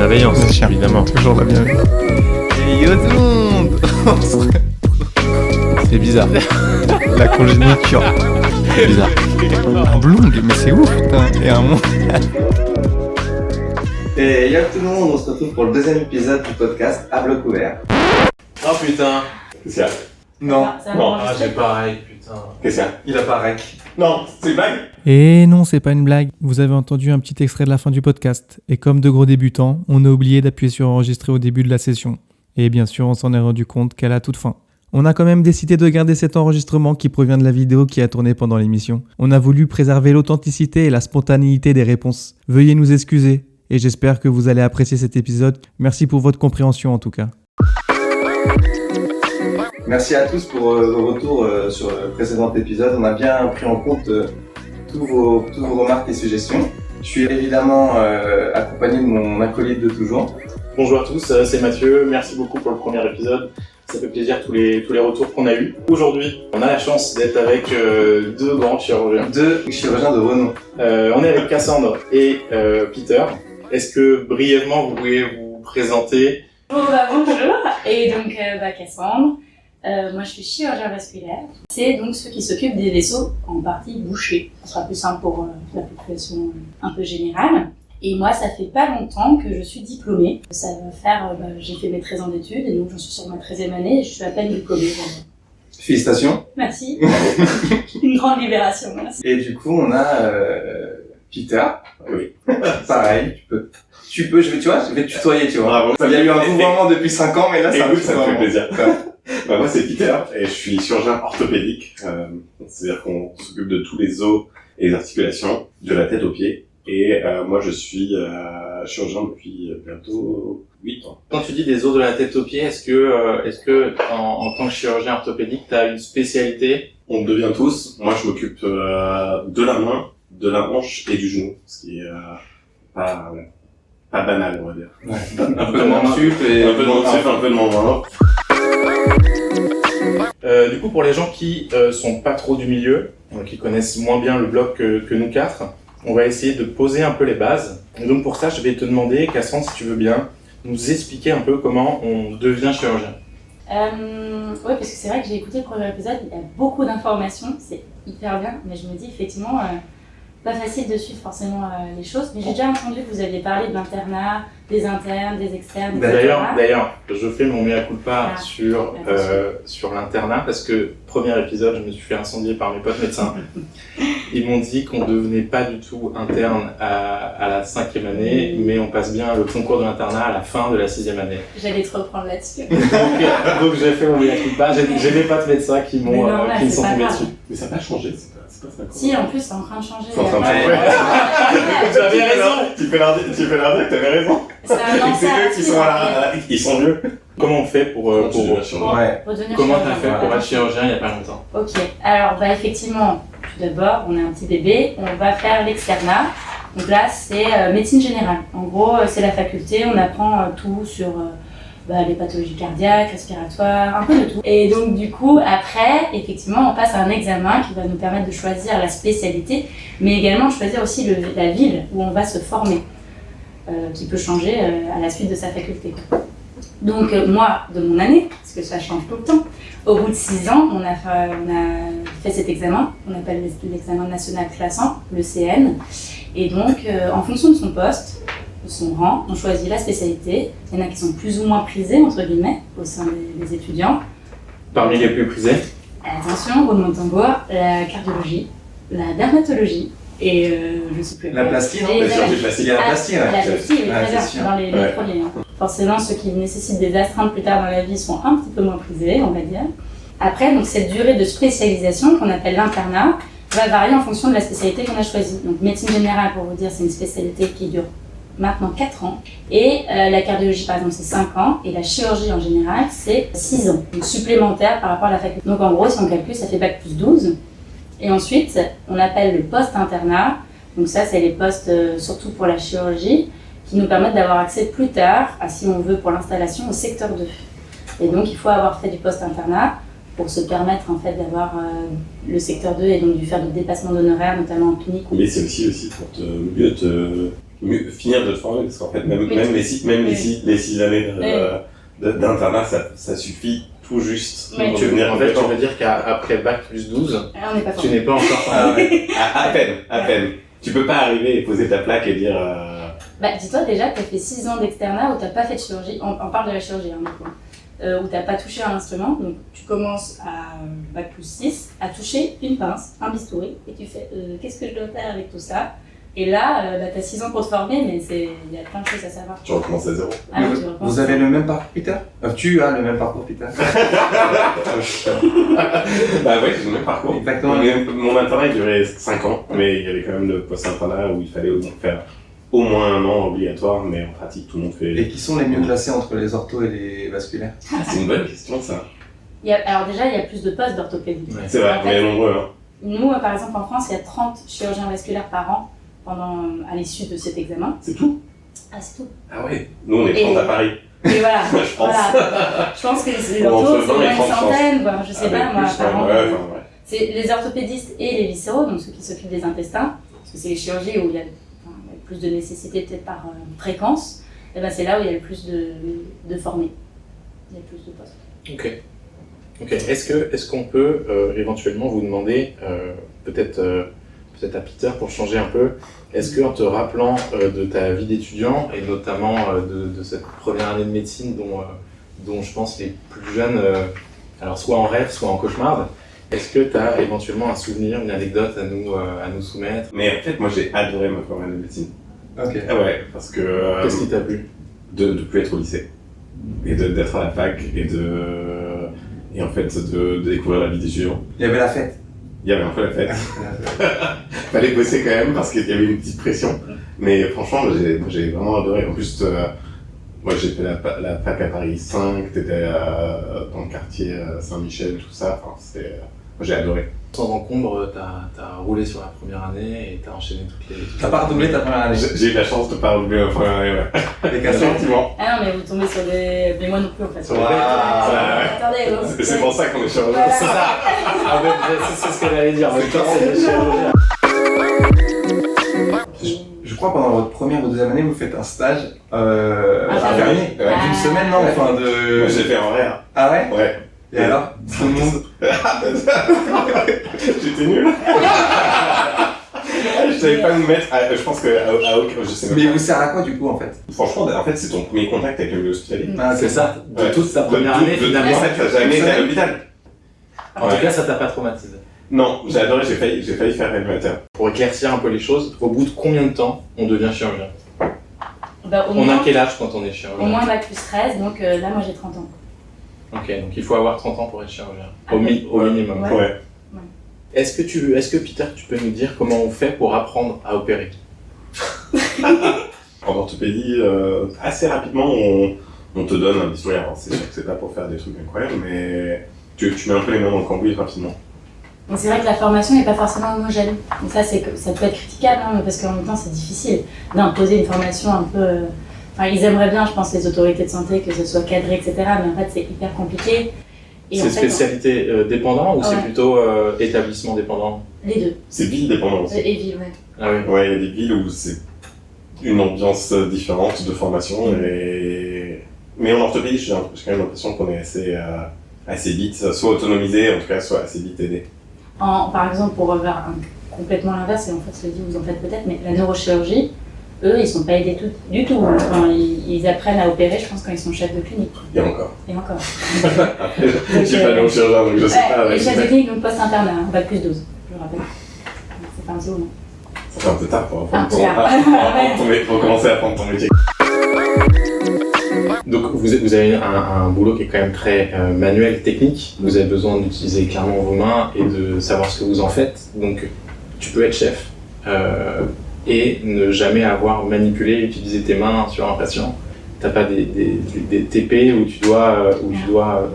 bienveillance, évidemment. Toujours la bienveillance. Et yo tout le monde. C'est bizarre. La congéniture. C'est bizarre. Un blong, mais c'est ouf, putain. Et un monde. Et yo tout le monde, on se retrouve pour le deuxième épisode du podcast À bloc ouvert. Oh putain. Qu'est-ce qu'il y a? Non, J'ai pareil, putain. Qu'est-ce qu'il y a? il a pas rec. Non, c'est une blague. Et non, c'est pas une blague. Vous avez entendu un petit extrait de la fin du podcast. Et comme de gros débutants, on a oublié d'appuyer sur enregistrer au début de la session. Et bien sûr, on s'en est rendu compte qu'elle a toute fin. On a quand même décidé de garder cet enregistrement qui provient de la vidéo qui a tourné pendant l'émission. On a voulu préserver l'authenticité et la spontanéité des réponses. Veuillez nous excuser. Et j'espère que vous allez apprécier cet épisode. Merci pour votre compréhension en tout cas. Merci à tous pour vos retours sur le précédent épisode. On a bien pris en compte toutes vos remarques et suggestions. Je suis évidemment accompagné de mon acolyte de toujours. Bonjour à tous, c'est Mathieu. Merci beaucoup pour le premier épisode. Ça fait plaisir tous les retours qu'on a eus. Aujourd'hui, on a la chance d'être avec deux grands chirurgiens. Deux chirurgiens de renom. On est avec Cassandre et Peter. Est-ce que brièvement vous pouvez vous présenter? Bonjour. Et donc Cassandre. Moi je suis chirurgien vasculaire. C'est donc ceux qui s'occupent des vaisseaux en partie bouchés. Ce sera plus simple pour la population un peu générale. Et moi ça fait pas longtemps que je suis diplômée. Ça va faire, j'ai fait mes 13 ans d'études et donc j'en suis sur ma 13e année et je suis à peine diplômée. Félicitations. Merci. Une grande libération, merci. Et du coup on a Peter. Oui. Pareil, tu vais te tutoyer, tu vois. Bravo. Il y a eu un mouvement depuis 5 ans, mais là ça Écoute, ça me fait vraiment. plaisir. Moi c'est Peter et je suis chirurgien orthopédique. C'est-à-dire qu'on s'occupe de tous les os et les articulations, de la tête aux pieds. Et moi je suis chirurgien depuis bientôt 8 ans. Quand tu dis des os de la tête aux pieds, est-ce que en tant que chirurgien orthopédique, tu as une spécialité? On le devient tous. Moi je m'occupe de la main, de la hanche et du genou, ce qui est pas banal, on va dire. Un peu de mensup et un peu de mensup, un peu de membre. Du coup, pour les gens qui sont pas trop du milieu, qui connaissent moins bien le bloc que nous quatre, on va essayer de poser un peu les bases. Et donc pour ça, je vais te demander, Cassandre, si tu veux bien, nous expliquer un peu comment on devient chirurgien. Oui, parce que c'est vrai que j'ai écouté le premier épisode, il y a beaucoup d'informations, c'est hyper bien, mais je me dis effectivement, pas facile de suivre forcément les choses, mais j'ai déjà entendu que vous aviez parlé de l'internat, des internes, des externes, etc. D'ailleurs, je fais mon mea culpa Ah, sur l'internat parce que premier épisode, je me suis fait incendier par mes potes médecins. Ils m'ont dit qu'on devenait pas du tout interne à la 5e année, mais on passe bien le concours de l'internat à la fin de la 6e année. J'allais te reprendre là-dessus. Donc j'ai fait mon mea culpa. J'ai des potes médecins qui me sont tombés dessus. Mais ça n'a pas changé, c'est pas ça. Si, en plus, c'est en train de changer. C'est en train de changer. J'avais raison. Tu fais leur dire que t'avais raison. C'est un C'est eux qui sont ils sont mieux. Comment on fait pour Ouais. comment t'as fait pour être chirurgien il y a pas longtemps? Ok, alors effectivement, tout d'abord, on est un petit bébé, on va faire l'externat. Donc là, c'est médecine générale. En gros, c'est la faculté, on apprend tout sur les pathologies cardiaques, respiratoires, un peu de tout. Et donc du coup, après, effectivement, on passe à un examen qui va nous permettre de choisir la spécialité, mais également de choisir aussi la ville où on va se former, qui peut changer à la suite de sa faculté. Donc moi, de mon année, parce que ça change tout le temps, au bout de 6 ans, on a fait cet examen, on appelle l'examen national classant, le CN. Et donc, en fonction de son poste, de son rang, on choisit la spécialité. Il y en a qui sont plus ou moins prisés, entre guillemets, au sein des étudiants. Parmi les plus prisés? Attention, roulement de tambour, la cardiologie, la dermatologie, et je ne sais plus. La plastie, non? Et La chirurgie plastique. Il y a la plastie, La plastie, oui, très bien, c'est sûr. dans les premiers. Hein. Forcément, ceux qui nécessitent des astreintes plus tard dans la vie sont un petit peu moins prisés, on va dire. Après, donc, cette durée de spécialisation, qu'on appelle l'internat, va varier en fonction de la spécialité qu'on a choisie. Donc, médecine générale, pour vous dire, c'est une spécialité qui dure maintenant 4 ans. Et la cardiologie, par exemple, c'est 5 ans. Et la chirurgie, en général, c'est 6 ans. Donc, supplémentaire par rapport à la faculté. Donc, en gros, si on calcule, ça fait bac plus 12. Et ensuite, on appelle le post-internat. Donc ça, c'est les postes, surtout pour la chirurgie, qui nous permettent d'avoir accès plus tard, si on veut, pour l'installation, au secteur 2. Et donc, il faut avoir fait du post-internat pour se permettre en fait d'avoir le secteur 2 et donc de faire du dépassement d'honoraires, notamment en clinique. Mais c'est aussi pour mieux te finir de te former, parce qu'en fait, même les 6 années d'internat, ça suffit tout juste Oui. pour devenir En fait, tu compétent. veux dire qu'après bac plus 12, On n'est pas tu formé. n'es pas encore Ah ouais. À peine. Tu peux pas arriver et poser ta plaque et dire Bah, dis-toi déjà que tu as fait 6 ans d'externat où tu n'as pas fait de chirurgie. On parle de la chirurgie, hein, du coup. Où tu n'as pas touché à un instrument. Donc, tu commences à bac plus 6 à toucher une pince, un bistouri, et tu fais qu'est-ce que je dois faire avec tout ça? Et là, tu as 6 ans pour te former, mais il y a plein de choses à savoir. tu recommences à zéro. Ah, oui, tu Vous recommences. avez le même parcours, Peter? Tu as le même parcours, Peter. Bah ouais, j'ai le même parcours. Exactement. Mais mon internat il durait 5 ans, mais il y avait quand même le post-internat où il fallait faire au moins 1 an obligatoire, mais en pratique tout le monde fait. Et qui sont les mieux classés entre les orthos et les vasculaires? Ah, c'est une bonne question ça. Alors déjà, il y a plus de postes d'orthopédie. Ouais. C'est vrai, En mais fait, il y a nombreux. Hein. Nous, par exemple, en France, il y a 30 chirurgiens vasculaires par an à l'issue de cet examen. C'est tout. Ah, c'est tout. Ah ouais. Nous on est 30 à Paris. Et voilà. Je pense. Voilà. Je pense que les Entre orthos, c'est 20 et moins une 30, je pense. centaine, quoi. Je sais Avec pas, moi, plus, par an. ouais, enfin, ouais. C'est les orthopédistes et les viscéraux, donc ceux qui s'occupent des intestins, parce que c'est les chirurgies où il y a plus de nécessité peut-être par fréquence, et ben c'est là où il y a le plus de formés. Il y a plus de postes. Ok. Est-ce qu'on peut éventuellement vous demander, peut-être à Peter pour changer un peu, est-ce qu'en te rappelant de ta vie d'étudiant et notamment de cette première année de médecine dont je pense les plus jeunes, alors soit en rêve, soit en cauchemar, est-ce que tu as éventuellement un souvenir, une anecdote à nous soumettre? Mais en fait, moi j'ai adoré ma première année de médecine. Ok. Ah ouais, parce que. Qu'est-ce qui t'a plu? de plus être au lycée. Et d'être à la fac et en fait de découvrir la vie des étudiants. Il y avait la fête. Il y avait un peu la fête. Fallait bosser quand même parce qu'il y avait une petite pression. Mais franchement, j'ai vraiment adoré. En plus, moi j'ai fait la fac à Paris 5, t'étais dans le quartier Saint-Michel, tout ça. Enfin, moi j'ai adoré. Sans encombre, t'as roulé sur la première année et t'as enchaîné toutes les... T'as pas redoublé ta première année? J'ai eu la chance de pas redoubler ma première année, ouais. Des questions? Effectivement. Ah non, mais vous tombez sur des. Mais moi non plus en fait. Sur les Waouh. Attendez, non, C'est pour ça qu'on est chirurgien. Voilà. C'est ça. Ah ouais, c'est ce que j'allais dire. En même temps, c'est le chirurgien. Je crois pendant votre première ou deuxième année, vous faites un stage infirmier. infirmier. D'une semaine, non? Enfin, Moi de. j'ai fait en RER. Ah ouais? Ouais. Et alors? Tout le monde. J'étais nul. Je savais pas nous mettre. Je pense que à aucun. Je sais Mais même il vous sert à quoi du coup en fait? pas. Franchement, en fait, c'est ton premier contact avec le milieu hospitalier. Ah, C'est ça. De Ouais. toute ta De première tout- année, de finalement. tout ça, t'as jamais été à l'hôpital. En tout cas, ça t'a pas traumatisé. Non, j'ai adoré. J'ai failli faire réanimateur. Pour éclaircir un peu les choses, au bout de combien de temps on devient chirurgien? Bah, au On a moins, quel âge quand on est au chirurgien? moins bac plus 13, donc là moi j'ai 30 ans. Ok, donc il faut avoir 30 ans pour être chirurgien. Ah Au ouais. minimum. Ouais. Ouais. Est-ce que Peter, tu peux nous dire comment on fait pour apprendre à opérer? En orthopédie, assez rapidement, on te donne un bistouri. Alors, c'est sûr que c'est pas pour faire des trucs incroyables, mais tu mets un peu les mains dans le cambouis rapidement. Donc c'est vrai que la formation n'est pas forcément homogène. Donc ça, ça peut être critiquable, hein, parce qu'en même temps c'est difficile d'imposer une formation un peu... Enfin, ils aimeraient bien, je pense, les autorités de santé, que ce soit cadré, etc. Mais en fait c'est hyper compliqué. Et C'est en fait, spécialité dépendant ou c'est Ouais. plutôt établissement dépendant? les deux. C'est ville dépendant aussi. Et ville, ouais. Ah oui. Ouais, il y a des villes où c'est une ambiance différente de formation. Mais en orthopédie, j'ai quand même l'impression qu'on est assez vite, soit autonomisé, en tout cas, soit assez vite aidé. Par exemple, pour revoir complètement l'inverse, et en fait, je le dis, vous en faites peut-être, mais la neurochirurgie, eux, ils sont pas aidés du tout. Enfin, ils apprennent à opérer, je pense, quand ils sont chefs de clinique. Et encore. Et encore. Après, je suis pas neurochirurgien, donc je sais pas. Les chefs de clinique, donc post-internat, bac plus 12, je le rappelle. C'est pas un petit moment. Ça fait un peu tard pour apprendre Un peu tard. pour commencer à apprendre ton métier. Donc vous avez un boulot qui est quand même très manuel, technique. Vous avez besoin d'utiliser clairement vos mains et de savoir ce que vous en faites. Donc tu peux être chef et ne jamais avoir manipulé, utilisé tes mains sur un patient. T'as pas des TP où tu dois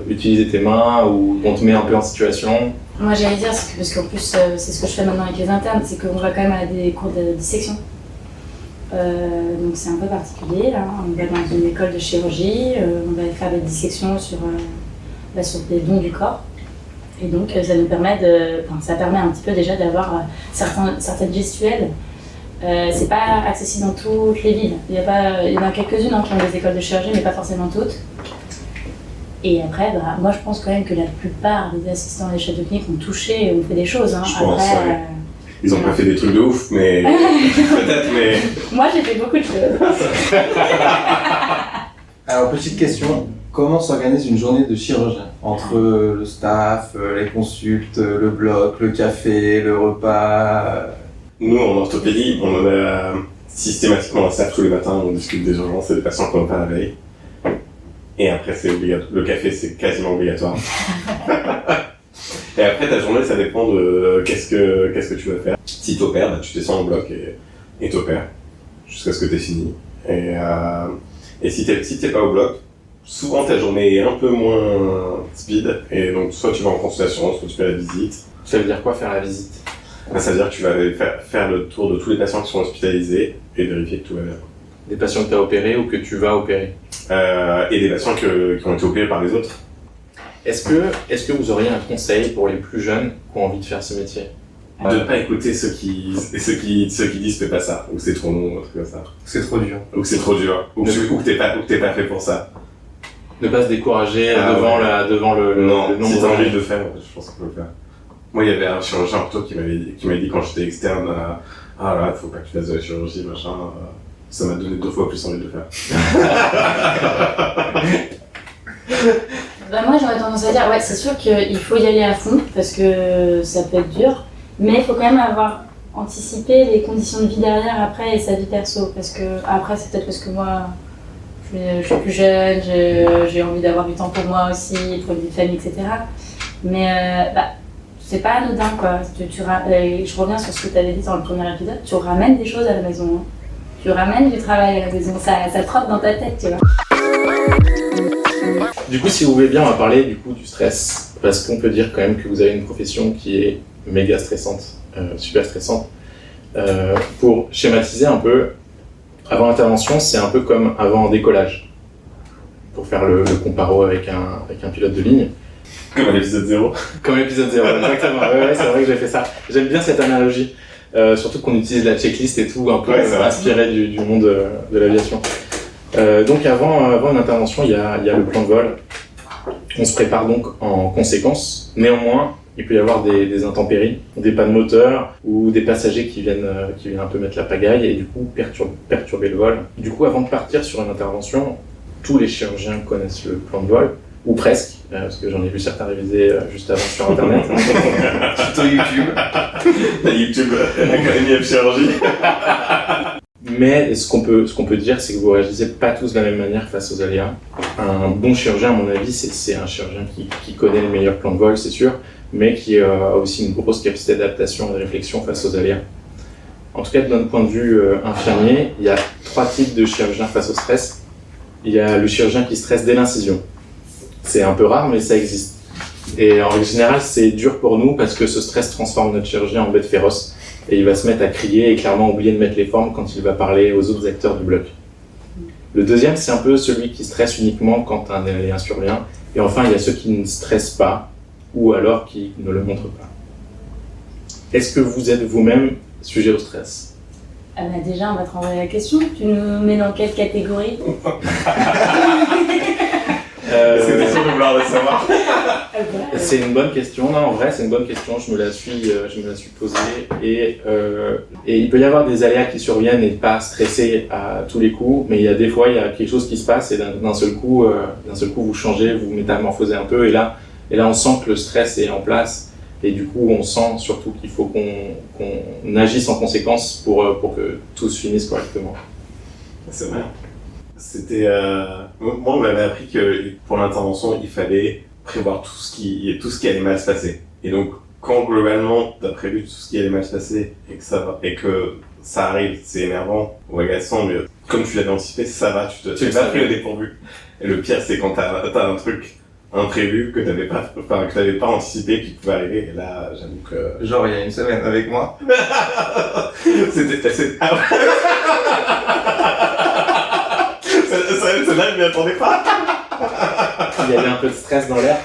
utiliser tes mains, où on te met un peu en situation. Moi, j'allais dire, parce qu'en plus, c'est ce que je fais maintenant avec les internes, c'est qu'on va quand même à des cours de dissection. Donc c'est un peu particulier, là. On va dans une école de chirurgie, on va faire des dissections sur des dons du corps. Et donc ça nous permet ça permet un petit peu déjà d'avoir certaines gestuelles C'est pas accessible dans toutes les villes. Il y en a quelques-unes qui ont des écoles de chirurgie, mais pas forcément toutes. Et après, moi je pense quand même que la plupart des assistants et des chefs de clinique ont touché et ont fait des choses. Je pense, ouais. Ils ont pas fait des trucs de ouf, mais peut-être, mais... Moi j'ai fait beaucoup de choses. Alors, petite question, comment s'organise une journée de chirurgien? Entre le staff, les consultes, le bloc, le café, le repas... Nous, en orthopédie, on a systématiquement un staff tous les matins, on discute des urgences et des patients qu'on n'a pas la veille. Et après, c'est obligatoire. Le café, c'est quasiment obligatoire. Et après, ta journée, ça dépend de qu'est-ce que tu vas faire. Si t'opères, tu descends en bloc et t'opères jusqu'à ce que t'aies fini. Et si t'es pas au bloc, souvent ta journée est un peu moins speed. Et donc, soit tu vas en consultation, soit tu fais la visite. Ça veut dire quoi faire la visite? Ça veut dire que tu vas faire le tour de tous les patients qui sont hospitalisés et vérifier que tout va bien. Des patients que tu as opérés ou que tu vas opérer? Et des patients qui ont été opérés par les autres. Est-ce que vous auriez un conseil pour les plus jeunes qui ont envie de faire ce métier? De ne pas écouter ceux qui disent fais pas ça, ou c'est trop long, ou un truc comme ça. C'est trop dur. Ou que c'est trop dur, ou que t'es pas fait pour ça. Ne pas se décourager devant le Non, nombre si t'as envie d'années. de le faire, je pense qu'on peut le faire. Moi, il y avait un chirurgien ortho qui m'a dit quand j'étais externe, ah là, faut pas que tu fasses de la chirurgie, machin. Ça m'a donné 2 fois plus envie de le faire. Moi j'aurais tendance à dire, ouais, c'est sûr qu'il faut y aller à fond parce que ça peut être dur, mais il faut quand même avoir anticipé les conditions de vie derrière après et sa vie perso. Parce que après, c'est peut-être parce que moi je suis plus jeune, j'ai envie d'avoir du temps pour moi aussi, pour une vie de famille, etc. Mais c'est pas anodin quoi. Je reviens sur ce que tu avais dit dans le premier épisode, tu ramènes des choses à la maison. Hein. Tu ramènes du travail à la maison, ça trotte dans ta tête, tu vois. Du coup, si vous voulez bien, on va parler du coup du stress, parce qu'on peut dire quand même que vous avez une profession qui est méga stressante, super stressante. Pour schématiser un peu, avant l'intervention, c'est un peu comme avant un décollage, pour faire le comparo avec un pilote de ligne. Comme à l'épisode 0. Comme l'épisode 0, exactement. Ouais, c'est vrai que j'ai fait ça. J'aime bien cette analogie, surtout qu'on utilise la checklist et tout, un peu inspiré du monde de l'aviation. Donc avant une intervention, il y a le plan de vol. On se prépare donc en conséquence. Néanmoins, il peut y avoir des intempéries, des pannes moteur ou des passagers qui viennent un peu mettre la pagaille et du coup perturber le vol. Du coup, avant de partir sur une intervention, tous les chirurgiens connaissent le plan de vol, ou presque, parce que j'en ai vu certains réviser juste avant sur internet. Tuto YouTube. La YouTube Académie of Chirurgie. Mais ce qu'on peut dire, c'est que vous réagissez pas tous de la même manière face aux aléas. Un bon chirurgien, à mon avis, c'est un chirurgien qui connaît le meilleur plan de vol, c'est sûr, mais qui a aussi une grosse capacité d'adaptation et de réflexion face aux aléas. En tout cas, d'un point de vue infirmier, il y a 3 types de chirurgiens face au stress. Il y a le chirurgien qui stresse dès l'incision. C'est un peu rare, mais ça existe. Et en règle générale, c'est dur pour nous parce que ce stress transforme notre chirurgien en bête féroce. Et il va se mettre à crier et clairement oublier de mettre les formes quand il va parler aux autres acteurs du bloc. Le deuxième, c'est un peu celui qui stresse uniquement quand un aléa survient. Et enfin, il y a ceux qui ne stressent pas ou alors qui ne le montrent pas. Est-ce que vous êtes vous-même sujet au stress? Déjà, on va te renvoyer la question. Tu nous mets dans quelle catégorie? C'était sûr de vouloir le savoir. C'est une bonne question. Non, en vrai, c'est une bonne question. Je me la suis posée. Et il peut y avoir des aléas qui surviennent et pas stresser à tous les coups. Mais il y a des fois, il y a quelque chose qui se passe et d'un seul coup, vous changez, vous métamorphosez un peu. Et là, on sent que le stress est en place. Et du coup, on sent surtout qu'il faut qu'on agisse en conséquence pour que tout se finisse correctement. C'est vrai. C'était moi, on m'avait appris que pour l'intervention, il fallait prévoir tout ce qui allait mal se passer. Et donc, quand globalement, t'as prévu tout ce qui allait mal se passer et que ça arrive, c'est énervant ou agaçant, mais comme tu l'avais anticipé, ça va, tu n'es pas pris au dépourvu. Et le pire, c'est quand t'as un truc imprévu que t'avais pas anticipé qui pouvait arriver. Et là, j'avoue que Genre il y a une semaine avec moi. c'était celle-là, je m'y attendais pas. Il y avait un peu de stress dans l'air.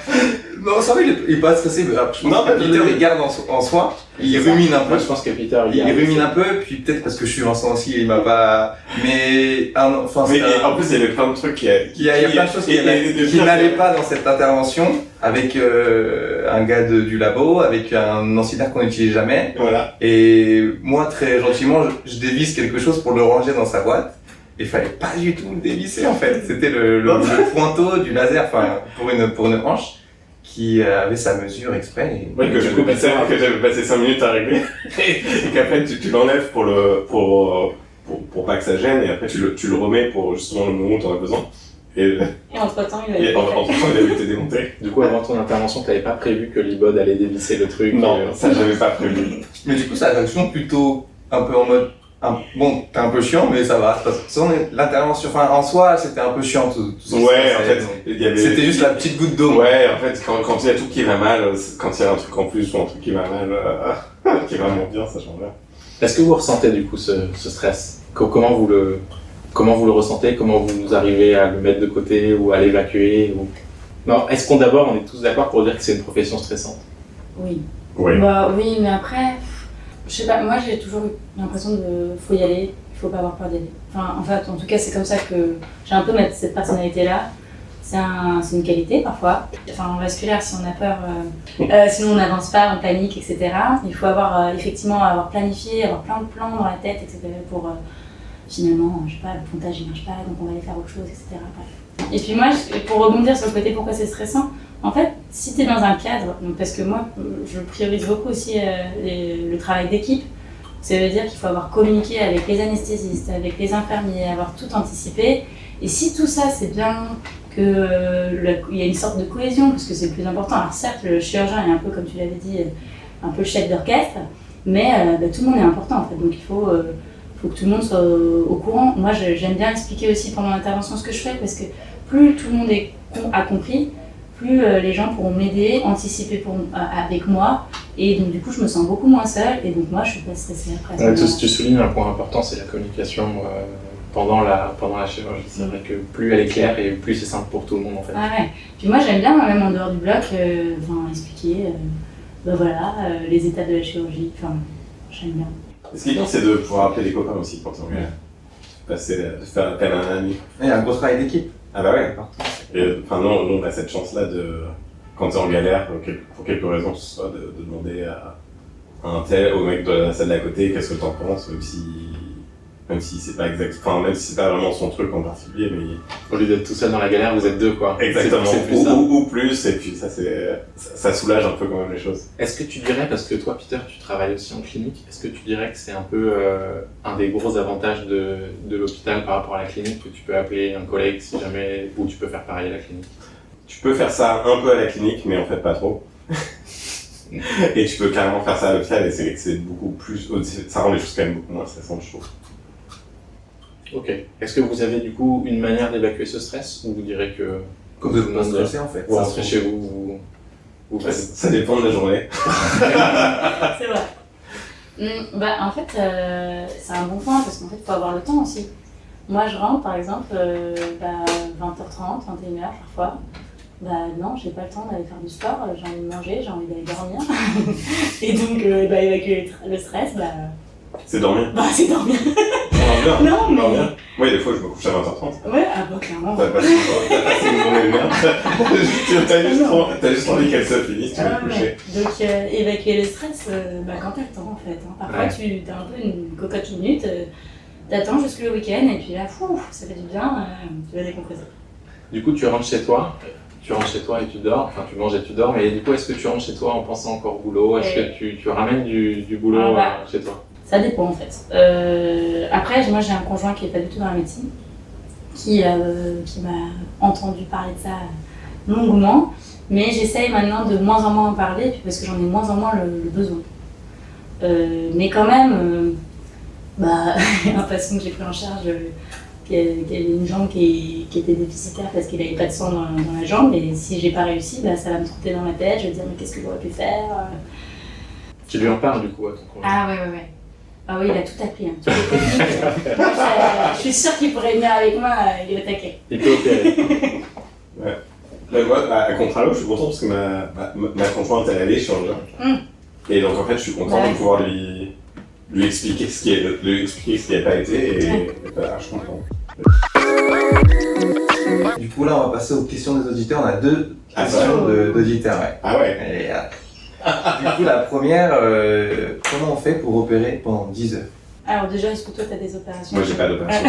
Non, ça va, il est pas stressé. Je pense que Peter, il garde en soi. Il rumine un peu. Moi, je pense que Peter, Il rumine un peu, puis peut-être parce que je suis Vincent aussi, il m'a pas. Mais enfin, Mais en plus, il y avait plein de trucs il y a plein de choses qui n'allaient pas dans cette intervention, avec un gars du labo, avec un ancillaire qu'on n'utilise jamais. Voilà. Et moi, très gentiment, je dévisse quelque chose pour le ranger dans sa boîte. Il fallait pas du tout le dévisser en fait. C'était le pointeau du laser, enfin pour une hanche qui avait sa mesure exprès. Et... Ouais, que j'avais passé 5 minutes à régler. Et qu'après tu l'enlèves pour pas que ça gêne, et après tu le remets pour justement le moment où t'en as besoin. Et entre-temps, il il avait été démonté. Du coup, avant ton intervention, t'avais pas prévu que l'IBOD allait dévisser le truc? Non, ça j'avais pas prévu. Mais du coup, sa réaction plutôt un peu en mode. Bon, t'es un peu chiant, mais ça va. L'intervention, enfin, en soi, c'était un peu chiant tout ce qui se Ouais, en passait, fait, donc. il y avait. C'était juste la petite goutte d'eau. Ouais, en fait, quand il y a tout qui va mal, quand il y a un truc en plus ou un truc qui va mal, qui va moins bien, ça change rien. Est-ce que vous ressentez du coup ce stress? Comment vous le ressentez? Comment vous arrivez à le mettre de côté ou à l'évacuer ou... Non, est-ce qu'on d'abord, on est tous d'accord pour dire que c'est une profession stressante? Oui. Ouais. Bah oui, mais après, je sais pas, moi j'ai toujours eu l'impression de faut y aller, il faut pas avoir peur d'y aller. Enfin, en fait, en tout cas, c'est comme ça que j'ai un peu cette personnalité-là. C'est une qualité parfois. Enfin, en vasculaire, si on a peur, sinon on n'avance pas, on panique, etc. Il faut effectivement avoir planifié, avoir plein de plans dans la tête, etc. pour finalement, je sais pas, le pontage il marche pas, donc on va aller faire autre chose, etc. Bref. Et puis moi, pour rebondir sur le côté pourquoi c'est stressant, en fait, si tu es dans un cadre, donc parce que moi, je priorise beaucoup aussi le travail d'équipe, ça veut dire qu'il faut avoir communiqué avec les anesthésistes, avec les infirmiers, avoir tout anticipé. Et si tout ça, c'est bien, qu'il y a une sorte de cohésion, parce que c'est le plus important. Alors certes, le chirurgien est un peu, comme tu l'avais dit, un peu le chef d'orchestre, mais tout le monde est important en fait. Donc il faut que tout le monde soit au courant. Moi, j'aime bien expliquer aussi pendant l'intervention ce que je fais, parce que plus tout le monde a compris, plus les gens pourront m'aider, anticiper avec moi, et donc du coup je me sens beaucoup moins seule, et donc moi je suis pas stressée après. Tu soulignes un point important, c'est la communication pendant la chirurgie. C'est vrai que plus elle est claire et plus c'est simple pour tout le monde en fait. Ah ouais. Puis moi j'aime bien, même en dehors du bloc, expliquer les étapes de la chirurgie, j'aime bien. Ce qui est bien, c'est de pouvoir appeler des copains aussi quand on de faire appel à un ami. Il y a un gros travail d'équipe. Ah bah ouais. Et enfin nous on a cette chance là de, quand t'es en galère, pour quelque raison que ce soit, de demander à un tel, au mec de la salle d'à côté, qu'est-ce que t'en penses, même si c'est pas exact, enfin même si c'est pas vraiment son truc en particulier, mais Au lieu d'être tout seul dans la galère, vous êtes deux quoi. exactement, C'est plus ça. ou plus, et puis ça soulage un peu quand même les choses. Est-ce que tu dirais, parce que toi Peter tu travailles aussi en clinique, est-ce que tu dirais que c'est un peu un des gros avantages de l'hôpital par rapport à la clinique, que tu peux appeler un collègue si jamais, ou tu peux faire pareil à la clinique? Tu peux faire ça un peu à la clinique, mais en fait pas trop. Et tu peux carrément faire ça à l'hôpital, et c'est beaucoup plus, ça rend les choses quand même beaucoup moins stressantes, je trouve. Ok. Est-ce que vous avez du coup une manière d'évacuer ce stress, ou vous direz que Comme de pas stresser en fait. vous rentrez chez vous, vous faites... Ça dépend de la journée. C'est vrai. En fait, c'est un bon point, parce qu'en fait il faut avoir le temps aussi. Moi je rentre par exemple 20h30, 21h parfois. Non, j'ai pas le temps d'aller faire du sport, j'ai envie de manger, j'ai envie d'aller dormir. Et donc évacuer le stress, C'est dormir. c'est dormir. On bien. Non, mais... Bien. Moi, des fois, je me couche à 20h30. Ouais, clairement. T'as passé une journée de merde. T'as juste envie qu'elle se finisse, tu vas te coucher. Donc, évacuer le stress, quand t'as le temps, en fait. Parfois, tu as un peu une cocotte minute, t'attends jusque le week-end, et puis là, ça fait du bien, tu vas décompresser. Du coup, tu rentres chez toi et tu dors, enfin tu manges et tu dors, mais du coup, est-ce que tu rentres chez toi en pensant encore au boulot? Est-ce que tu ramènes du boulot chez toi? Ça dépend en fait. Après, moi j'ai un conjoint qui est pas du tout dans la médecine, qui m'a entendu parler de ça longuement, mais j'essaye maintenant de moins en moins en parler, puis parce que j'en ai moins en moins le besoin. Mais quand même, un patient que j'ai pris en charge, qui avait une jambe qui était déficitaire parce qu'il n'avait pas de sang dans la jambe, et si j'ai pas réussi, ça va me trotter dans la tête, je vais me dire mais qu'est-ce que j'aurais pu faire. Tu lui en parles du coup à ton conjoint? Ah ouais. Ah oui, il a tout appris. Toutes les techniques. Je suis sûre qu'il pourrait venir avec moi, il est au taquet. Il peut opérer. Ouais. À contrario, je suis content parce que ma conjointe, elle est chirurgien. Et donc, en fait, je suis content de pouvoir lui expliquer ce qui n'a pas été et voilà, je suis content. Du coup, là, on va passer aux questions des auditeurs. On a 2 questions d'auditeurs. Ouais. Ah ouais. Et, du coup, la première, comment on fait pour opérer pendant 10 heures? Alors déjà, est-ce que toi, tu as des opérations? Moi, j'ai pas d'opération.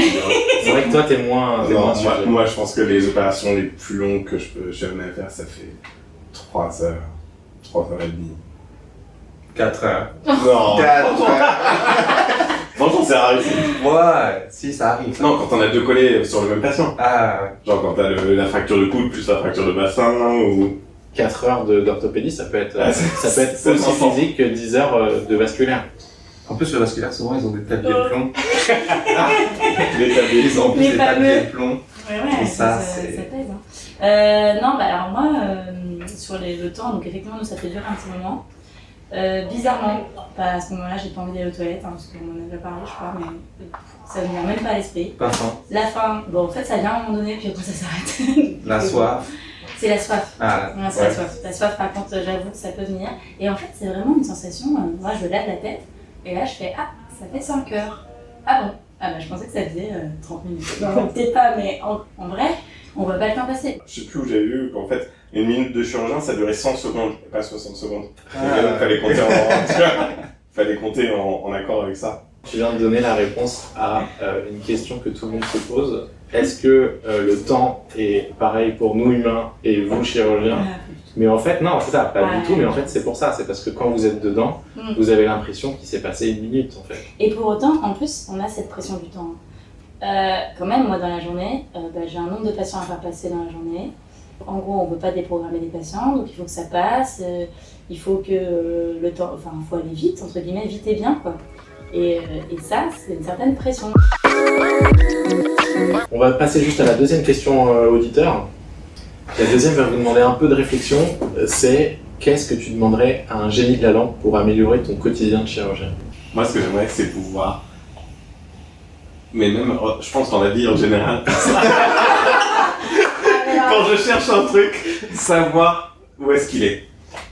C'est vrai que toi, t'es moins. Non, moi, je pense que les opérations les plus longues que je peux jamais faire, ça fait 3 heures. 3 heures et demie. 4 heures. Non. 4 heures. Franchement, c'est rare ici. Ouais, si, ça arrive. Non, quand on a 2 collés sur le même patient. Ah, ouais. Genre quand t'as la fracture de coude plus la fracture de bassin ou... 4 heures d'orthopédie, ça peut être, Ah, ça peut être c'est aussi important. physique que 10 heures de vasculaire. En plus, le vasculaire, souvent, ils ont des tabliers de plomb. Les tabliers. Ils ont en plus Les des tabliers fameux. de plomb. Ouais, Et ça c'est- pèse. Hein. Non, bah alors moi, sur le temps, donc effectivement, nous, ça fait durer un petit moment. Bizarrement, à ce moment-là, j'ai pas envie d'aller aux toilettes, hein, parce qu'on en a déjà parlé, je crois, mais ça ne vient même pas à l'esprit. Pas faim. La faim, bon, en fait, ça vient à un moment donné, puis après, ça s'arrête. La soif. C'est la soif. Ah, Ouais, c'est la soif. La soif, par contre, j'avoue que ça peut venir. Et en fait, c'est vraiment une sensation. Moi, je lève la tête, et là, je fais ah, ça fait 5 heures. Ah bon? Ah bah, je pensais que ça faisait 30 minutes. Non, peut-être pas, mais en vrai, on voit pas le temps passer. Je sais plus où j'avais vu qu'en fait, 1 minute de chirurgien, ça durait 100 secondes, et pas 60 secondes. Ah. Et donc, fallait compter en accord avec ça. Tu viens de donner la réponse à une question que tout le monde se pose. Est-ce que le temps est pareil pour nous humains et vous chirurgiens? Mais en fait, non, c'est ça, pas Ouais. du tout, mais en fait, c'est pour ça. C'est parce que quand vous êtes dedans, vous avez l'impression qu'il s'est passé 1 minute, en fait. Et pour autant, en plus, on a cette pression du temps. Quand même, moi, dans la journée, j'ai un nombre de patients à faire passer dans la journée. En gros, on ne peut pas déprogrammer des patients, donc il faut que ça passe. Il faut que le temps, enfin, il faut aller vite, entre guillemets, vite et bien, quoi. Et ça, c'est une certaine pression. On va passer juste à la deuxième question auditeur. La deuxième va vous demander un peu de réflexion. C'est qu'est-ce que tu demanderais à un génie de la lampe pour améliorer ton quotidien de chirurgien? Moi, ce que j'aimerais, c'est pouvoir... Mais même, je pense dans la vie en général, quand je cherche un truc, savoir où est-ce qu'il est.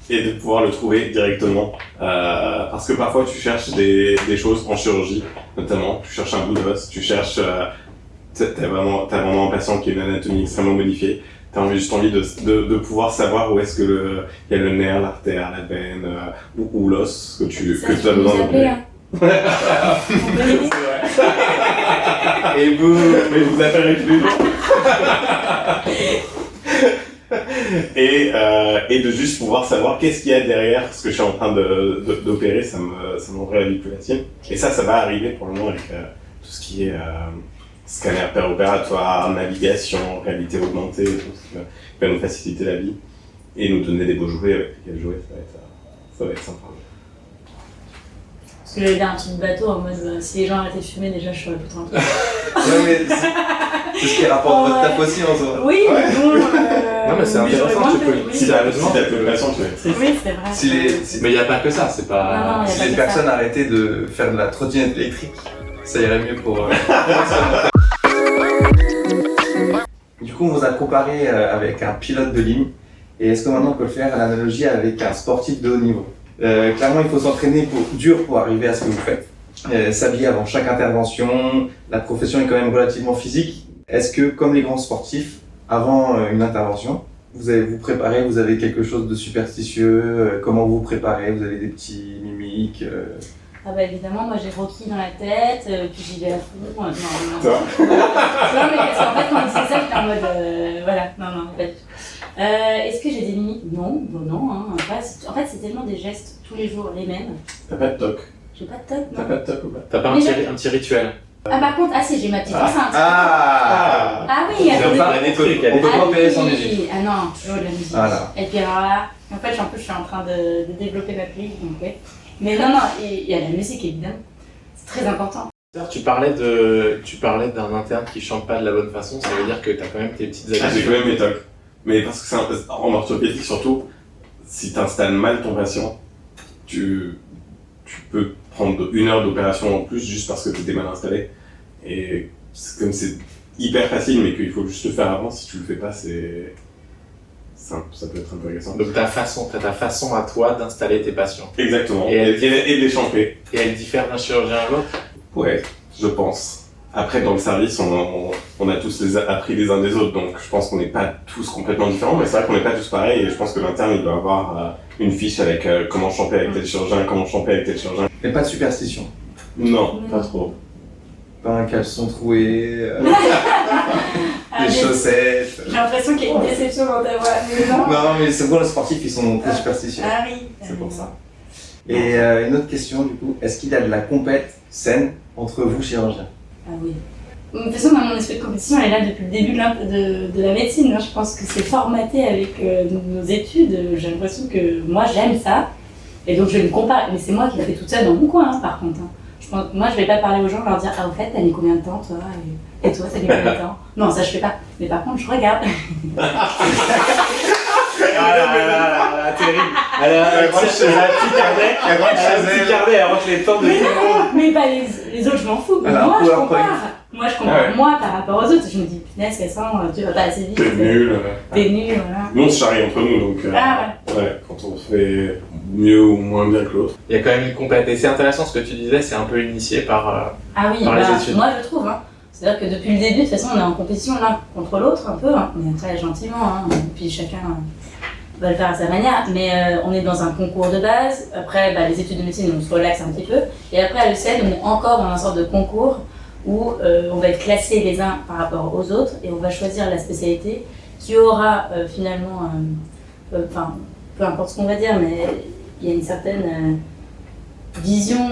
Et de pouvoir le trouver directement. Parce que parfois, tu cherches des choses en chirurgie, notamment. Tu cherches un bout d'os, tu cherches... t'as vraiment un patient qui a une anatomie extrêmement modifiée. T'as juste envie de pouvoir savoir où est-ce que il y a le nerf, l'artère, la veine, ou l'os que tu as besoin d'opérer. Et vous, mais vous appellerez plus. Et de juste pouvoir savoir qu'est-ce qu'il y a derrière ce que je suis en train d'opérer, ça me rendrait la vie plus facile. Et ça va arriver pour le moment avec tout ce qui est scanner péropératoire, navigation, réalité augmentée, tout ce qui va nous faciliter la vie et nous donner des beaux jouets avec lesquels jouer, ça va être sympa. Parce que j'allais dire un truc bateau en mode si les gens arrêtaient de fumer, déjà je serais plus tranquille. Ouais, mais c'est ce qui rapporte votre taf aussi en soi. Oui, Ouais. bon. Non, mais c'est intéressant, tu peux- Si t'as plus de patients, tu vas être triste. Oui, c'est vrai. Mais il n'y a pas que ça, c'est Non, non, pas... y a Si pas les que personnes ça. arrêtaient de faire de la trottinette électrique, ça irait mieux pour... Du coup, on vous a comparé avec un pilote de ligne. Et est-ce que maintenant on peut le faire à l'analogie avec un sportif de haut niveau? Clairement, il faut s'entraîner dur pour arriver à ce que vous faites. S'habiller avant chaque intervention, la profession est quand même relativement physique. Est-ce que, comme les grands sportifs, avant une intervention, vous allez vous préparer, vous avez quelque chose de superstitieux, comment vous vous préparez, vous avez des petits mimiques Ah bah évidemment, moi j'ai Rocky dans la tête, puis j'y vais à fond. Non, Ça va non, mais parce qu'en fait, quand on disait ça, j'étais en mode. Voilà, non, pas du tout. Est-ce que j'ai des limites? Non, non, hein, pas. En fait, c'est tellement des gestes tous les jours les mêmes. T'as pas de toc? J'ai pas de toc, T'as non. pas de toc ou pas? T'as pas un petit rituel? Ah, par contre, si, j'ai ma petite enceinte. Ah Ah oui, On peut attendez. pas, on peut pas opérer sans musique. Oui. Ah non, toujours de la musique. Voilà. Et puis alors là, en fait, je suis en train de développer ma playlist, donc ouais. Mais non, il y a la musique évidemment. C'est très important. Tu parlais d'un interne qui chante pas de la bonne façon, ça veut dire que t'as quand même tes petites Ah, j'ai habitudes. quand même mes tocs. Mais parce que c'est en orthopédique surtout, si t'installes mal ton patient, tu peux prendre 1 heure d'opération en plus juste parce que t'étais mal installé. Et comme c'est hyper facile mais qu'il faut juste le faire avant, si tu le fais pas, ça peut être intéressant. Donc t'as ta façon à toi d'installer tes patients. Exactement. Et Et de les champer. Et elle diffère d'un chirurgien à l'autre? Ouais, je pense. Après, dans le service, on a tous appris les uns des autres, donc je pense qu'on n'est pas tous complètement différents, mais c'est vrai qu'on n'est pas tous pareils, et je pense que l'interne, il doit avoir une fiche avec comment champer avec tel chirurgien, comment champer avec tel chirurgien. Mais pas de superstition. Non, pas trop. Pas un caleçon troué, Ah, des mais chaussettes. J'ai l'impression qu'il y a une déception dans ta voix, mais non. Non, mais c'est pour les sportifs, ils sont très superstitieux. Ah oui. C'est pour ça. Et une autre question, du coup, est-ce qu'il y a de la compète saine entre vous, chirurgiens? Ah oui. De toute façon, mon esprit de compétition elle est là depuis le début de la médecine. Hein. Je pense que c'est formaté avec nos études. J'ai l'impression que moi, j'aime ça. Et donc, je me compare. Mais c'est moi qui le fais toute seule dans mon coin, hein, par contre. Hein. Moi, je vais pas parler aux gens, leur dire « Ah, au fait, t'as mis combien de temps, toi? Et toi, t'as mis combien de temps ?» Non, ça, je fais pas. Mais par contre, je regarde. Ah là, terrible. Elle a un petit carnet, elle rentre les temps de tout le monde. Mais pas les autres, je m'en fous. Mais Alors, moi, je PowerPoint. compare. Moi, je compare Ah ouais. moi par rapport aux autres. Je me dis, punaise, Cassandre, tu vas pas assez vite. T'es nul. T'es nul, voilà. Nous, on se charrie entre nous, donc Ah ouais, quand on fait mieux ou moins bien que l'autre. Il y a quand même une compète. Et c'est intéressant ce que tu disais, c'est un peu initié par... Ah oui, Par les bah, études. moi je trouve. Hein. C'est-à-dire que depuis le début, de toute façon, on est en compétition l'un contre l'autre un peu, hein. Mais très gentiment, hein. Puis chacun va le faire à sa manière. Mais on est dans un concours de base. Après, bah, les études de médecine, on se relaxe un petit peu. Et après, à l'ECED, on est encore dans un sorte de concours où on va être classés les uns par rapport aux autres et on va choisir la spécialité qui aura finalement, enfin, peu importe ce qu'on va dire, mais il y a une certaine vision,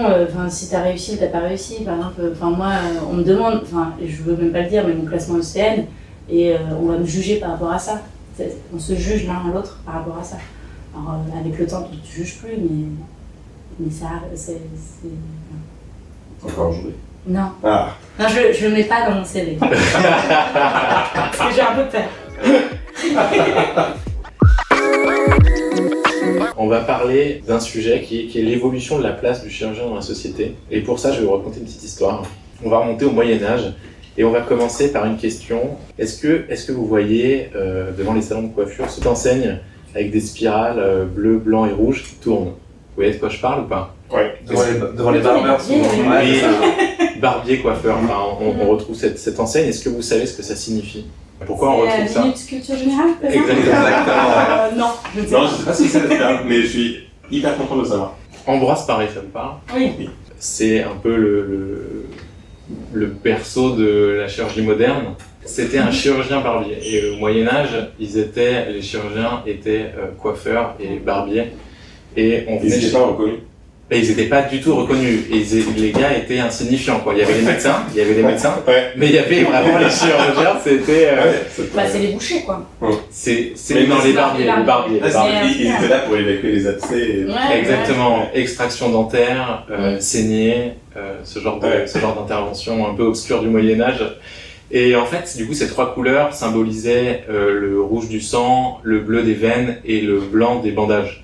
si t'as réussi ou t'as pas réussi. Par exemple, moi, on me demande, je veux même pas le dire, mais mon classement ECN, et on va me juger par rapport à ça. On se juge l'un à l'autre par rapport à ça. Alors, avec le temps, tu te juges plus, mais ça, c'est... Encore aujourd'hui. Non. Ah. Non, je le mets pas dans mon CV. Parce que j'ai un peu peur. On va parler d'un sujet qui est l'évolution de la place du chirurgien dans la société. Et pour ça, je vais vous raconter une petite histoire. On va remonter au Moyen-Âge et on va commencer par une question. Est-ce que vous voyez devant les salons de coiffure cette enseigne avec des spirales bleues, blancs et rouges qui tournent? Vous voyez de quoi je parle ou pas? Ouais. Devant les barbeurs, souvent. Oui. Ouais, Oui, c'est ça. barbier, coiffeur, on retrouve cette enseigne. Est-ce que vous savez ce que ça signifie? Pourquoi on retrouve C'est ça? la minute culture générale, peut-être? Exactement. Non, je ne sais Non, pas. je sais pas si c'est ça, mais je suis hyper content de le savoir. Ambroise Paré, ça me parle. Oui. C'est un peu le berceau de la chirurgie moderne. C'était un chirurgien barbier. Et au Moyen-Âge, les chirurgiens étaient coiffeurs et barbiers. Et on Ils venait n'étaient pas reconnus. Et ils n'étaient pas du tout reconnus. Et les gars étaient insignifiants, quoi. Il y avait les médecins, Ouais. mais il y avait vraiment les chirurgiens, c'était... C'est les bouchers, quoi. c'est Mais dans c'est les barbiers. Ils étaient là pour évacuer les abcès. Et... Ouais, Exactement, extraction dentaire, Mm. saignée, ce genre d'intervention un peu obscure du Moyen-Âge. Et en fait, du coup, ces trois couleurs symbolisaient le rouge du sang, le bleu des veines et le blanc des bandages.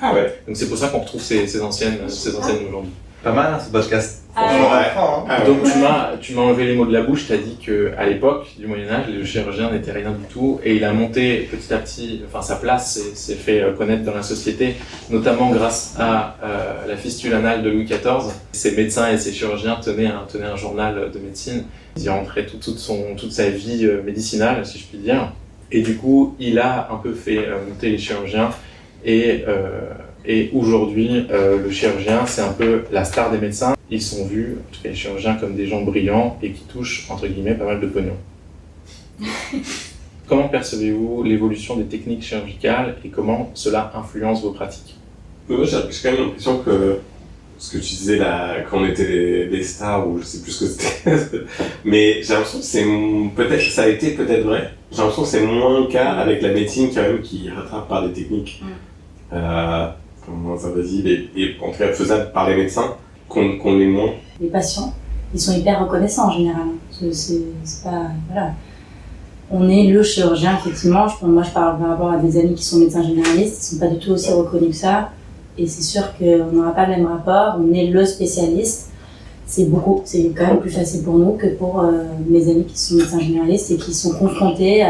Ah ouais. Donc c'est pour ça qu'on retrouve ces anciennes aujourd'hui. Pas mal, hein, ce podcast. Ah Franchement, ouais. apprend, hein. Ah ouais. Donc tu m'as enlevé les mots de la bouche, t'as dit qu'à l'époque du Moyen-Âge, le chirurgien n'était rien du tout, et il a monté petit à petit, sa place s'est fait connaître dans la société, notamment grâce à la fistule anale de Louis XIV. Ses médecins et ses chirurgiens tenaient un journal de médecine. Il y rentrait toute sa vie médicinale, si je puis dire. Et du coup, il a un peu fait monter les chirurgiens. Et aujourd'hui, le chirurgien, c'est un peu la star des médecins. Ils sont vus, en tout cas les chirurgiens, comme des gens brillants et qui touchent, entre guillemets, pas mal de pognon. Comment percevez-vous l'évolution des techniques chirurgicales et comment cela influence vos pratiques? Moi, j'ai quand même l'impression que ce que tu disais là, quand on était des stars, ou je sais plus ce que c'était, mais j'ai l'impression que ça a été peut-être vrai. J'ai l'impression que c'est moins le cas avec la médecine quand même qui rattrape par des techniques moins invasives et en tout cas faisables par les médecins qu'on les moins. Les patients, ils sont hyper reconnaissants en général. C'est pas... Voilà. On est le chirurgien, effectivement. Moi, je parle par rapport à des amis qui sont médecins généralistes. Ils ne sont pas du tout aussi reconnus que ça. Et c'est sûr qu'on n'aura pas le même rapport. On est le spécialiste. C'est quand même plus facile pour nous que pour mes amis qui sont médecins généralistes et qui sont confrontés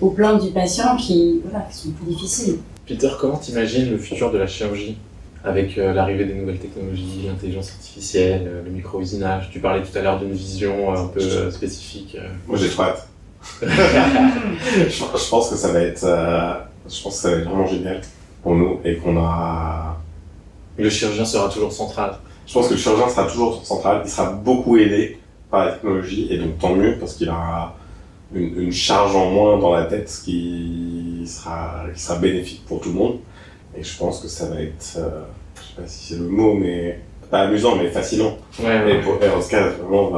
aux plaintes du patient qui sont plus difficiles. Peter, comment t'imagines le futur de la chirurgie avec l'arrivée des nouvelles technologies, l'intelligence artificielle, le micro-usinage? Tu parlais tout à l'heure d'une vision un peu spécifique. Moi, j'ai trop hâte. Je pense que ça va être, vraiment génial pour nous et qu'on aura. Le chirurgien sera toujours central. Je pense que le chirurgien sera toujours central. Il sera beaucoup aidé par la technologie et donc tant mieux parce qu'il aura une charge en moins dans la tête qui sera bénéfique pour tout le monde. Et je pense que ça va être, je sais pas si c'est le mot, mais pas amusant, mais fascinant. Ouais. Et pour Oscar, vraiment,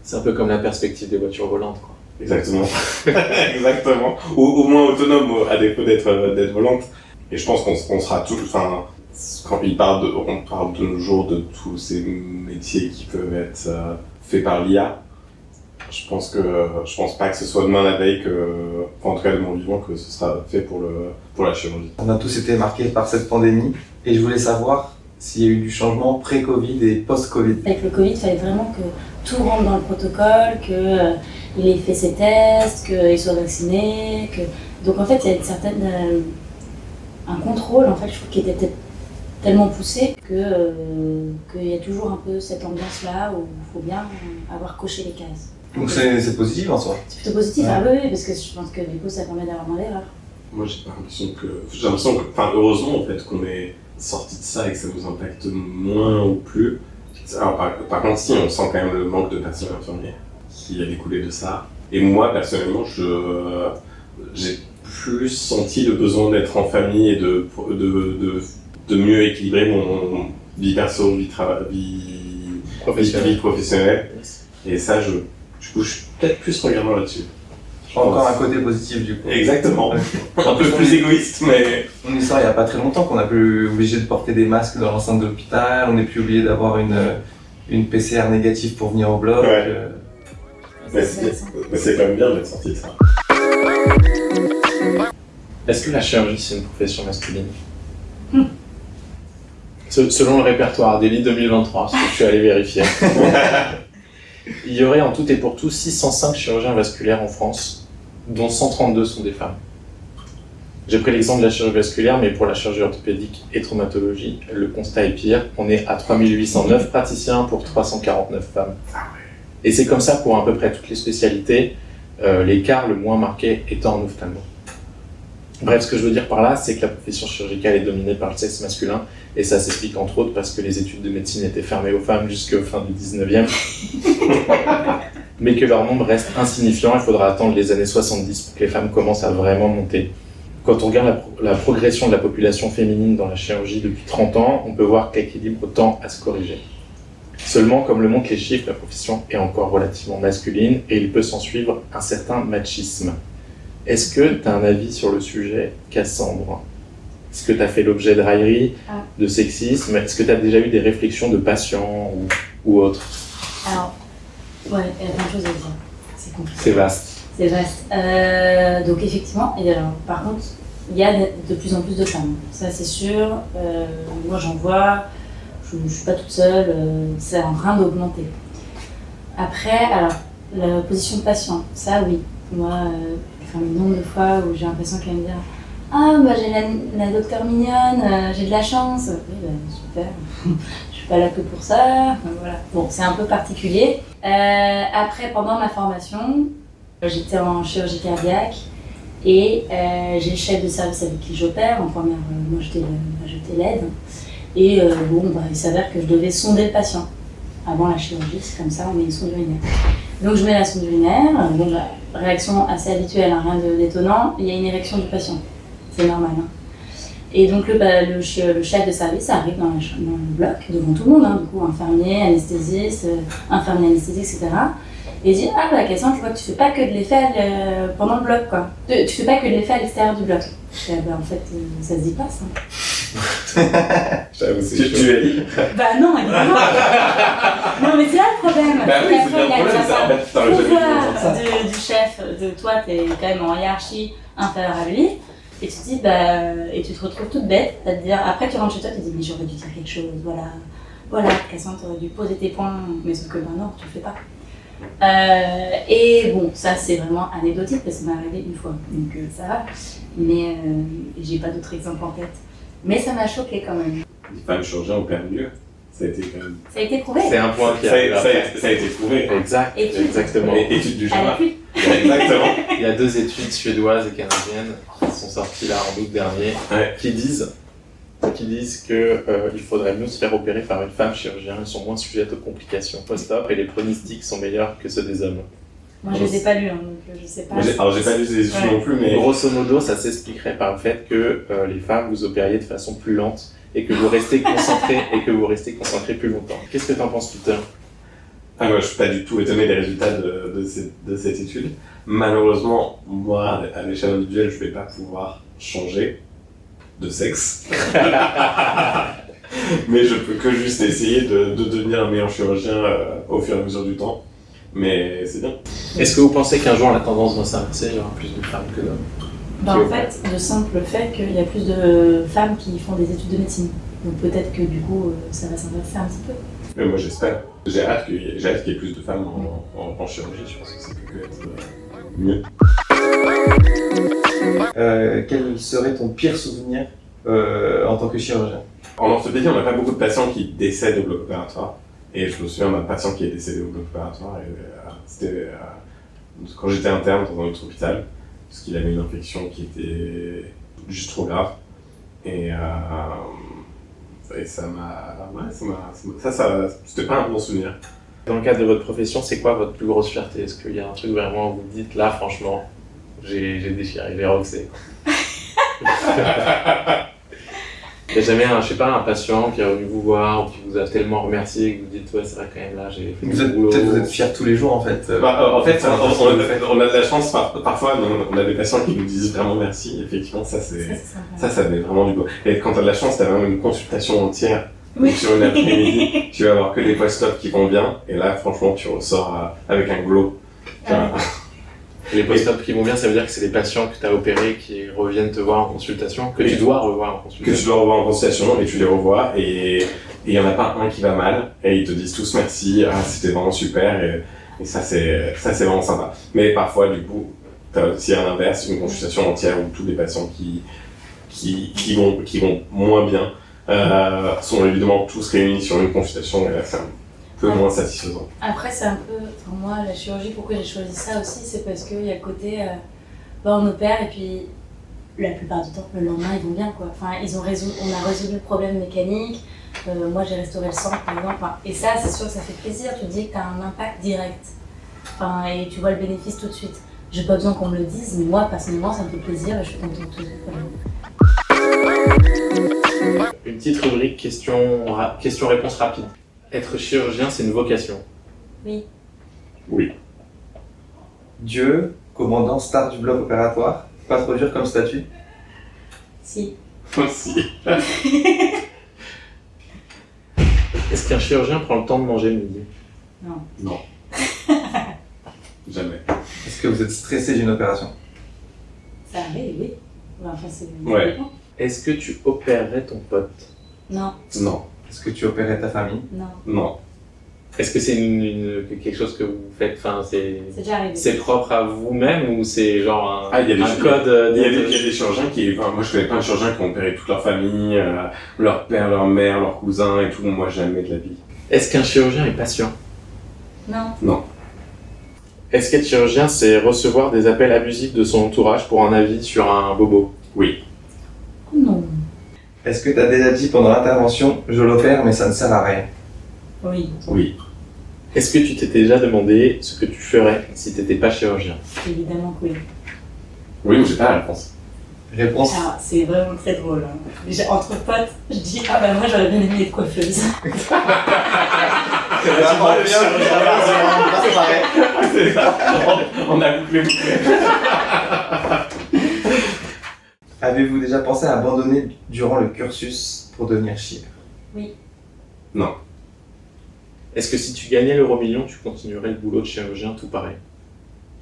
C'est un peu comme la perspective des voitures volantes, quoi. Exactement. Exactement. Ou au moins autonome, à défaut d'être volante. Et je pense qu'on sera tout, enfin, quand on parle de nos jours de tous ces métiers qui peuvent être faits par l'IA. Je pense pas que ce soit demain la veille en tout cas de mon vivant, que ce sera fait pour la chirurgie. On a tous été marqués par cette pandémie et je voulais savoir s'il y a eu du changement pré-Covid et post-Covid. Avec le Covid, il fallait vraiment que tout rentre dans le protocole, qu'il ait fait ses tests, qu'il soit vacciné. Donc en fait, il y a une certaine, un contrôle, en fait, je trouve, qui était peut-être tellement poussé qu'il y a toujours un peu cette ambiance-là où il faut bien avoir coché les cases. Donc c'est positif en soi. C'est plutôt positif, Ouais. Ah oui, parce que je pense que du coup ça permet d'avoir moins d'erreurs. Moi, j'ai l'impression que, enfin, heureusement en fait qu'on est sorti de ça et que ça nous impacte moins ou plus. Alors, par contre, si, on sent quand même le manque de personnel infirmier qui a découlé de ça. Et moi, personnellement, j'ai plus senti le besoin d'être en famille et de mieux équilibrer mon vie perso, vie professionnelle. Et ça, du coup, je suis peut-être plus regardant là-dessus. Encore un côté positif du coup. Exactement. Un peu plus égoïste, mais... On est ça il n'y a pas très longtemps qu'on n'est plus obligé de porter des masques dans l'enceinte de l'hôpital, on n'est plus obligé d'avoir une PCR négative pour venir au bloc. Ouais. Mais c'est quand même bien d'être sorti de ça. Est-ce que la chirurgie, c'est une profession masculine? Selon le répertoire d'Eli 2023, ce que je suis allé vérifier. Il y aurait en tout et pour tout 605 chirurgiens vasculaires en France, dont 132 sont des femmes. J'ai pris l'exemple de la chirurgie vasculaire, mais pour la chirurgie orthopédique et traumatologie, le constat est pire. On est à 3809 praticiens pour 349 femmes. Et c'est comme ça pour à peu près toutes les spécialités, l'écart le moins marqué étant en ophtalmo. Bref, ce que je veux dire par là, c'est que la profession chirurgicale est dominée par le sexe masculin, et ça s'explique entre autres parce que les études de médecine étaient fermées aux femmes jusqu'au fin du 19e, mais que leur nombre reste insignifiant. Il faudra attendre les années 70 pour que les femmes commencent à vraiment monter. Quand on regarde la progression de la population féminine dans la chirurgie depuis 30 ans, on peut voir que l'équilibre tend à se corriger. Seulement, comme le montrent les chiffres, la profession est encore relativement masculine et il peut s'en suivre un certain machisme. Est-ce que tu as un avis sur le sujet, Cassandre? Est-ce que tu as fait l'objet de railleries, de sexisme? Est-ce que tu as déjà eu des réflexions de patients ou autres? Alors, ouais, il y a plein de choses à dire. C'est compliqué. C'est vaste. C'est vaste. Donc effectivement, et alors, par contre, il y a de plus en plus de femmes. Ça c'est sûr. Moi j'en vois, je ne suis pas toute seule, c'est en train d'augmenter. Après, alors, la position de patient, ça oui. Moi, le nombre de fois où j'ai un patient qui va me dire « Ah, bah, j'ai la docteure mignonne, j'ai de la chance. » Oui, bah, super. Je suis pas là que pour ça. Enfin, voilà. Bon, c'est un peu particulier. Après, pendant ma formation, j'étais en chirurgie cardiaque et j'ai le chef de service avec qui j'opère. En première, moi j'étais l'aide. Et bon, bah, il s'avère que je devais sonder le patient. Avant la chirurgie, c'est comme ça, on met une sonde urinaire. Donc je mets la sonde urinaire, bon, bah, réaction assez habituelle, hein, rien d'étonnant, il y a une érection du patient. C'est normal. Hein. Et donc le chef de service arrive dans le bloc, devant tout le monde, hein, du coup, infirmier, anesthésiste, etc. Et il dit « Ah bah Cassandre, je vois que tu fais pas que de l'effet pendant le bloc, quoi. Tu fais pas que de l'effet à l'extérieur du bloc. » Je dis « Bah en fait, ça se dit pas, ça. » Tu as dit? Bah non, évidemment. Non mais c'est là le problème. Bah oui, c'est bien le Après, problème, ça. En fait, t'as jamais vu du chef, de toi, t'es quand même en hiérarchie inférieure à lui. Et tu te dis, et tu te retrouves toute bête à te dire, après tu rentres chez toi, tu te dis, mais j'aurais dû dire quelque chose, voilà, Cassandre, t'aurais dû poser tes points, mais sauf que non, tu le fais pas. Et bon, ça c'est vraiment anecdotique parce que ça m'est arrivé une fois, donc ça va. Mais j'ai pas d'autres exemples en tête. Mais ça m'a choqué quand même. Les femmes chirurgiens opèrent mieux. Ça a été quand même. Ça a été prouvé. C'est un point qui Ça arrive après. a été prouvé. Exact, Étude. exactement. Étude du À la genre. pluie. Exactement. Il y a 2 études suédoises et canadiennes qui sont sorties là en août dernier Ouais. qui disent que il faudrait mieux se faire opérer par une femme chirurgienne. Elles sont moins sujettes aux complications post-op et les pronostics sont meilleurs que ceux des hommes. Moi je les ai pas lus, hein, donc je sais pas. Alors j'ai pas lu ces études Ouais. non plus, mais Grosso modo, ça s'expliquerait par le fait que les femmes vous opériez de façon plus lente et que vous restez concentré plus longtemps. Qu'est-ce que t'en penses, Peter? moi je suis pas du tout étonné des résultats de cette étude. Malheureusement, moi à l'échelle individuelle, je vais pas pouvoir changer de sexe. Mais je peux que juste essayer de devenir un meilleur chirurgien au fur et à mesure du temps. Mais c'est bien. Est-ce que vous pensez qu'un jour la tendance va s'inverser, il y aura plus de femmes que d'hommes? Bah, en fait, le simple fait qu'il y a plus de femmes qui font des études de médecine. Donc peut-être que du coup ça va s'inverser un petit peu. Mais moi j'espère. J'ai hâte qu'il y ait plus de femmes en chirurgie. Je pense que ça peut que être mieux. Quel serait ton pire souvenir en tant que chirurgien? En orthopédie, on n'a pas beaucoup de patients qui décèdent au bloc opératoire. Et je me souviens d'un patient qui est décédé au bloc opératoire. Et, c'était quand j'étais interne dans un autre hôpital, parce qu'il avait une infection qui était juste trop grave. Et ça m'a. Ouais, c'était pas un bon souvenir. Dans le cadre de votre profession, c'est quoi votre plus grosse fierté? Est-ce qu'il y a un truc vraiment où vous dites là, franchement, j'ai déchiré, j'ai roxé? Il n'y a jamais un patient qui est venu vous voir ou qui vous a tellement remercié que vous dites ouais, c'est vrai quand même là, j'ai fait Vous du boulot. êtes fiers tous les jours en fait. En fait, on a de la chance, parfois on a des patients qui nous disent vraiment merci. Effectivement, ça met vraiment du beau. Et quand tu as de la chance, tu as vraiment une consultation entière. Oui. Donc, sur une après-midi, tu vas avoir que des post-op qui vont bien. Et là, franchement, tu ressors avec un glow. Les post-op qui vont bien, ça veut dire que c'est les patients que tu as opérés qui reviennent te voir en consultation, que Oui. tu dois revoir en Que consultation. tu dois revoir en consultation et tu les revois. Et il n'y en a pas un qui va mal. Et ils te disent tous merci, c'était vraiment super. Et ça, c'est vraiment sympa. Mais parfois, du coup, tu as aussi à l'inverse une consultation entière où tous les patients qui vont moins bien sont évidemment tous réunis sur une consultation. Et là, c'est un peu moins satisfaisant. Après, c'est un peu. Enfin, moi, la chirurgie, pourquoi j'ai choisi ça aussi, c'est parce qu'il y a le côté. On opère et puis la plupart du temps, le lendemain, ils vont bien quoi. Enfin, on a résolu le problème mécanique. Moi, j'ai restauré le sang par exemple. Enfin, et ça, c'est sûr que ça fait plaisir. Tu te dis que tu as un impact direct. Enfin, et tu vois le bénéfice tout de suite. J'ai pas besoin qu'on me le dise, mais moi, personnellement, ça me fait plaisir et je suis contente de tout. Une petite rubrique question-réponse rapide. Être chirurgien, c'est une vocation. Oui. Oui. Dieu, commandant star du bloc opératoire, pas trop dur comme statut. Si. Aussi. Est-ce qu'un chirurgien prend le temps de manger le midi? Non. Jamais. Est-ce que vous êtes stressé d'une opération? Ça arrive, oui. Enfin, c'est. Ouais. Est-ce que tu opérerais ton pote? Non, Non. Est-ce que tu opérais ta famille? non. Non. Est-ce que c'est quelque chose que vous faites, enfin, C'est déjà arrivé. c'est propre à vous-même ou c'est genre Il y a des un code Il y a des chirurgiens qui... Enfin, moi, je connais pas un chirurgien qui ont opéré toute leur famille, leur père, leur mère, leurs cousins et tout. Moi, jamais de la vie. Est-ce qu'un chirurgien est patient? Non. Est-ce qu'être chirurgien, c'est recevoir des appels abusifs de son entourage pour un avis sur un bobo? Oui. Non. Est-ce que tu as déjà dit pendant l'intervention, je l'opère mais ça ne sert à rien? Oui, Oui. Est-ce que tu t'es déjà demandé ce que tu ferais si t'étais pas chirurgien? évidemment que oui. Oui, mais j'ai pas la réponse. Réponse. Ah, c'est vraiment très drôle. Hein. Entre potes, je dis ah bah moi j'aurais bien aimé être coiffeuse. On a bouclé. Avez-vous déjà pensé à abandonner durant le cursus pour devenir chir? Non. Est-ce que si tu gagnais l'euro-million, tu continuerais le boulot de chirurgien tout pareil?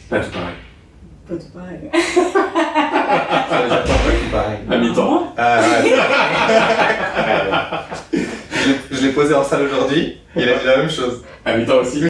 Pas tout pareil. Pas tout pareil. Ça veut dire quoi, pas tout pareil? À mi-temps. Ah ouais. Je l'ai posé en salle aujourd'hui, il a dit la même chose. À mi-temps aussi.